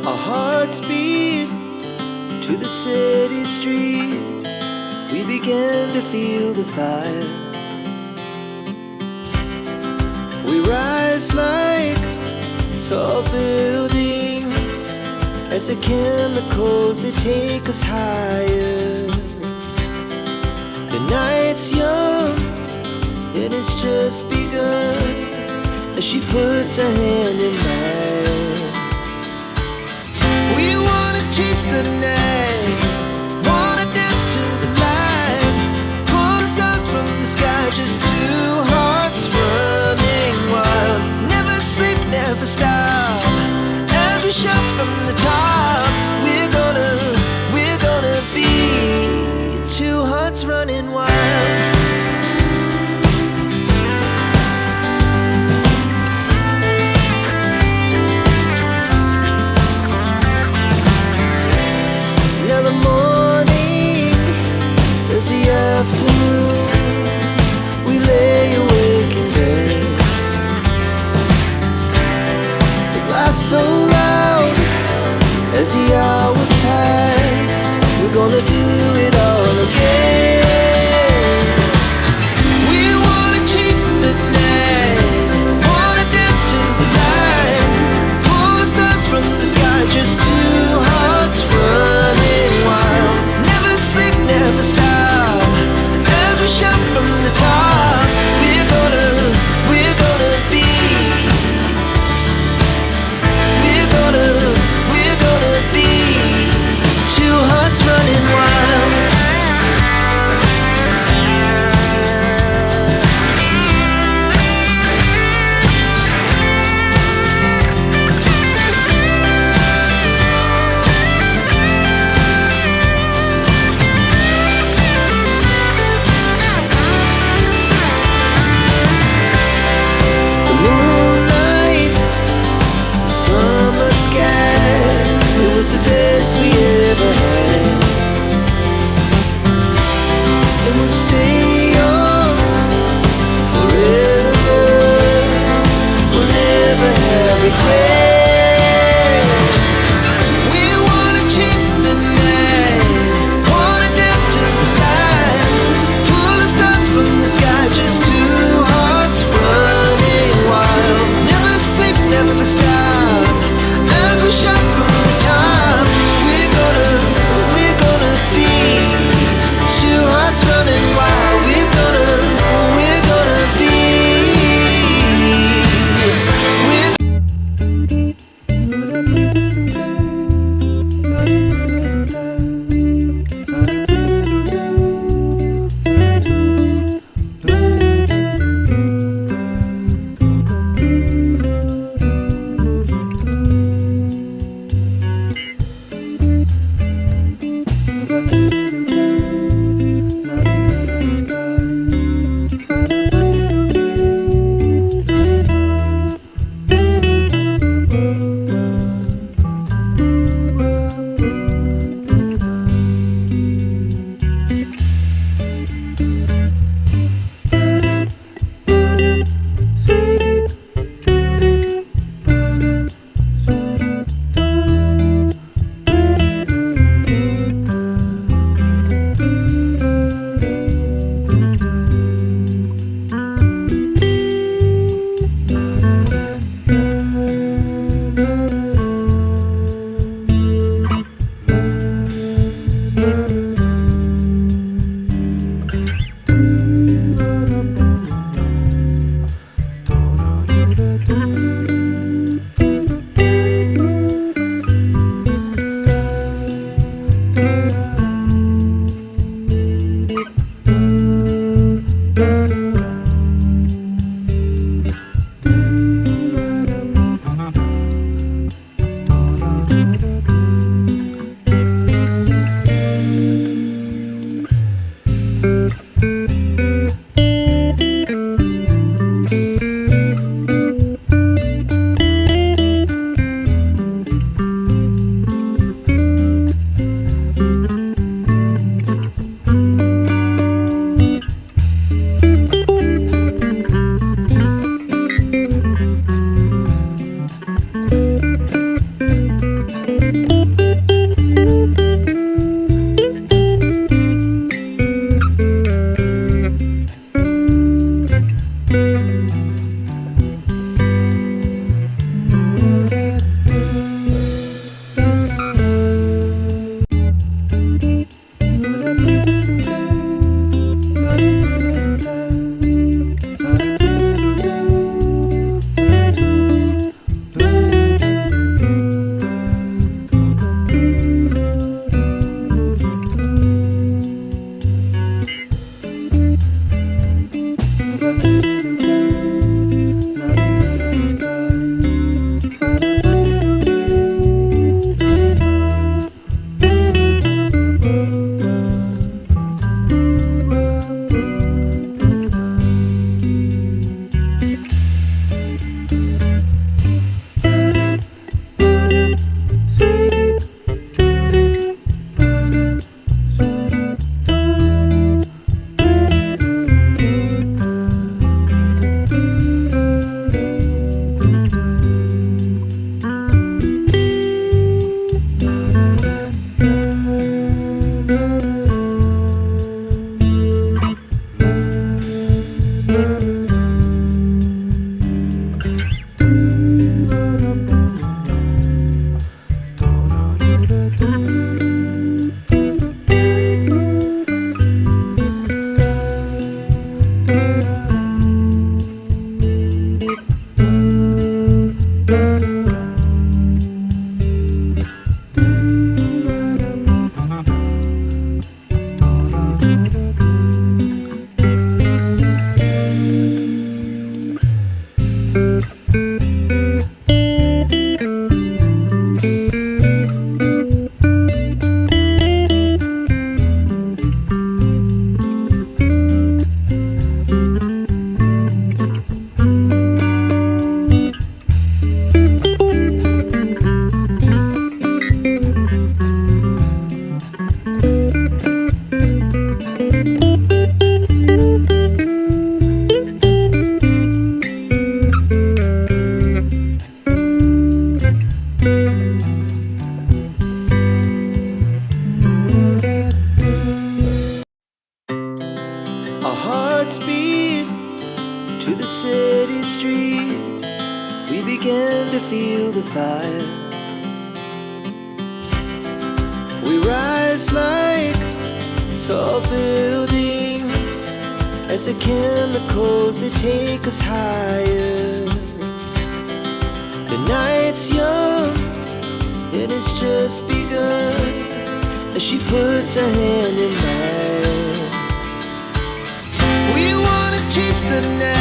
Our hearts beat to the city streets. We began to feel the fire. We rise like tall buildings as the chemicals, they take us higher. The night's young and it's just begun as she puts her hand in mine. We wanna chase the night, wanna dance to the light, pull stars from the sky, just two hearts running wild. Never sleep, never stop, as we shout from the top. We're gonna be two hearts running wild. The afternoon, we lay awake in bed. It laughs so loud as the hours pass. We're gonna do it all again. We wanna chase the night, wanna dance to the light, pull stars from the sky, just two hearts running wild. Never sleep, never stop, we shout from the top. We're gonna be, we're gonna be fire. We rise like tall buildings as the chemicals, they take us higher. The night's young, it has just begun, as she puts her hand in mine. We wanna chase the night,